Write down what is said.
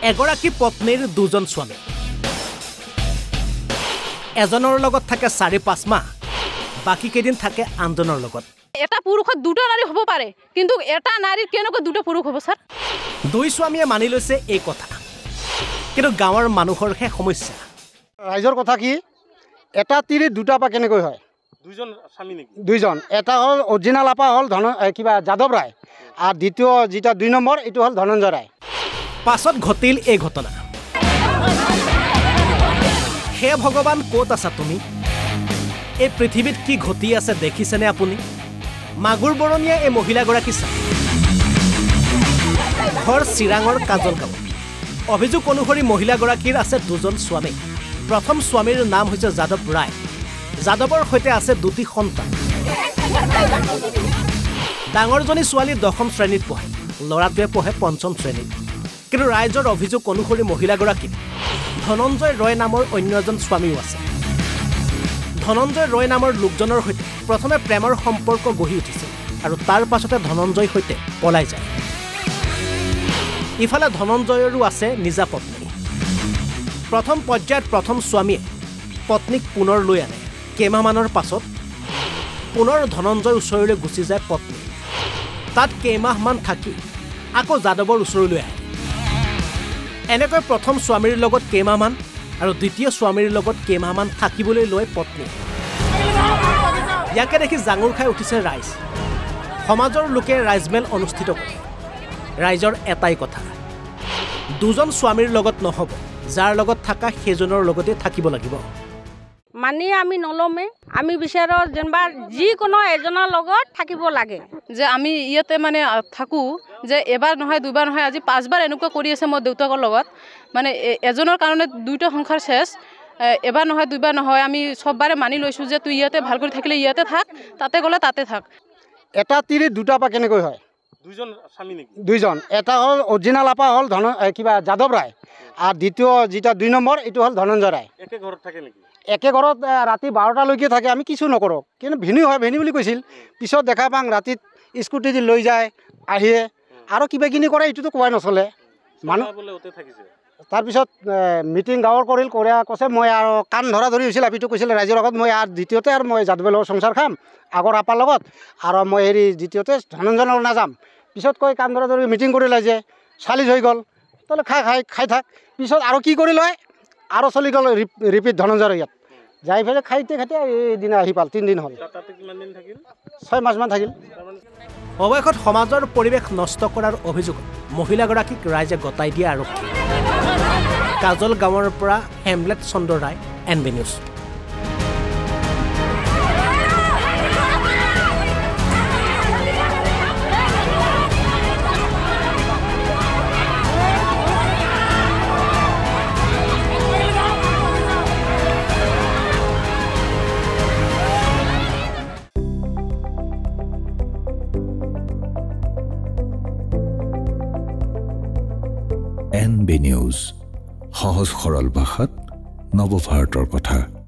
এগৰাকী পত্নীৰ দুজন স্বামী এজনৰ লগত থাকে ৪-৫ মাহ বাকি কেইদিন থাকে আনজনৰ লগত এটা পুৰুষত দুটা নাৰী হ'ব পাৰে কিন্তু এটা নাৰীৰ কেনেকৈ দুটা পুৰুষ হ'ব স্যাৰ দুই স্বামীয়ে মানি লৈছে এই কথা কিন্তু গাঁৱৰ মানুহৰ হে সমস্যা ৰাইজৰ কথা কি এটা তিৰি দুটা পা কেনেকৈ হয় দুইজন স্বামী নেকি দুইজন এটা হল অৰিজিনাল আপা হল কিবা যাদৱ ৰায় আৰ দ্বিতীয় যেটা 2 নম্বৰ এটো হল ধনঞ্জয় ৰায় পাছত ঘটিল এই ঘটনা হে ভগৱান ক'ত আছা তুমি এই পৃথিৱীত কি ঘটি আছে দেখিছেনে আপুনি মাগুৰ বৰণীয়া এই মহিলাগৰাকী চাওক ঘৰ চিৰাঙৰ কাজল গাঁও অভিযোগ অনুসৰি মহিলাগৰাকীৰ আছে দুজন স্বামী প্ৰথম স্বামীৰ নাম হৈছে যাদৱ ৰায় যাদৱৰ সৈতে আছে দুটি সন্তান ডাঙৰজনী ছোৱালী 10ম শ্ৰেণীত পঢ়ে ল'ৰাটোৱে পঢ়ে 5ম শ্ৰেণীত কিন্তু ৰাইজৰ অভিযোগ অনুসৰি মহিলাগৰাকীৰ ধনঞ্জয় ৰয় নামৰ অন্য এজন স্বামীও আছে ধনঞ্জয় ৰয় নামৰ লোকজনৰ সৈতে প্ৰথমে প্ৰেমৰ সম্পৰ্ক গঢ়ি উঠিছিল আৰু তাৰ পাছতে ধনঞ্জয়ৰ সৈতে পলাই যায় ইফালে ধনঞ্জয়ৰো আছে নিজা পত্নী প্ৰথম পৰ্যায়ত প্ৰথম স্বামীয়ে পত্নীক পুনৰ লৈ আনে কেইমাহমানৰ পাছত পুনৰ ধনঞ্জয়ৰ ওচৰলৈ গুচি যায় পত্নী তাত কেইমাহমান থাকি আকৌ যাদৱৰ ওচৰলৈ আহে এনেকৈ প্ৰথম স্বামীৰ লগত কেইমাহমান আৰু দ্বিতীয় স্বামীৰ লগত কেইমাহমান থাকিবলৈ লৈ পত্নী ইয়াকে দেখি জাঙুৰ খাই উঠিছে ৰাইজ সমাজৰ লোকে ৰাইজমেল অনুষ্ঠিত কৰে ৰাইজৰ এটাই কথা দুজন স্বামীৰ লগত নহ'ব যাৰ লগত থাকা সেইজনৰ লগতে থাকিব লাগিব মানি আমি নলমে আমি বিচাৰো যেনবা যিকোনো এজনৰ লগত থাকিব লাগে যে আমি ইয়াতে মানে থাকো যে এবাৰ নহয় দুবাৰ নহয় আজি 5বাৰ এনেকুৱা কৰি আছে মোৰ দেউতাকৰ লগত মানে এজনৰ কাৰণে দুইটা সংসাৰ শেষ এবাৰ নহয় দুবাৰ নহয় আমি সববাৰে মানি লৈছো যে তুই ইয়াতে ভাল কৰি থাকিলে ইয়াতে থাক তাতে গলে তাতে থাক এটা তিৰি দুটা পা কেনেকৈ হয় দুইজন স্বামী নেকি দুইজন এটা হল অৰিজিনাল আপা হল কিবা যাদৱ ৰায় আৰ দ্বিতীয় যেটা 2 নম্বৰ এটো হল ধনঞ্জয় ৰায় একে ঘৰত থাকে নেকি একে ঘৰত ৰাতি 12টালৈকে থাকে আমি কিছু নকৰোঁ কিন্তু ভিনি হয় ভিনি বুলি কৈছিল পিছত দেখা পাং ৰাতিত স্কুটি দি লৈ যায় আহে আৰু কিবা কিনি কৰে এইটোতো কোৱাই নচলে মানুহ তাৰপিছত মিটিং গাঁৱৰ কৰিল কৰে কৈছে মই আৰু কাণ ধৰা ধৰি হৈছিল আপিটো কৈছিল ৰাইজৰ আগত মই আৰু দ্বিতীয়তে আৰু মই যাদৱৰ লগত সংসাৰ খাম আগৰ আপাৰ লগত আৰু মই হেৰি দ্বিতীয়তে ধনঞ্জয়ৰ লগত নাযাম পিছত কৈ কাণ ধৰা ধৰি মিটিং কৰি লয় যে 40 হৈ গ'ল তাহলে খাই থাক পিছত আৰু কি কৰি লয় আৰু চলি গ'ল ৰিপিট ধনঞ্জয়ৰ ইয়াত যাই ফেলে খাইতে এইদিনা আহি পাল 3 দিন হ'ল 6 মাহমান থাকিল অৱশেষত সমাজৰ পৰিৱেশ নষ্ট কৰাৰ অভিযোগত মহিলাগৰাকীক ৰাইজে গতাই দিয়ে আৰক্ষী কাজল গাঁৱৰ পৰা হেমলেট চন্দ্ৰ ৰায় NB নিউজ NB নিউজ সহজ সৰল ভাষাত নৱভাৰতৰ কথা।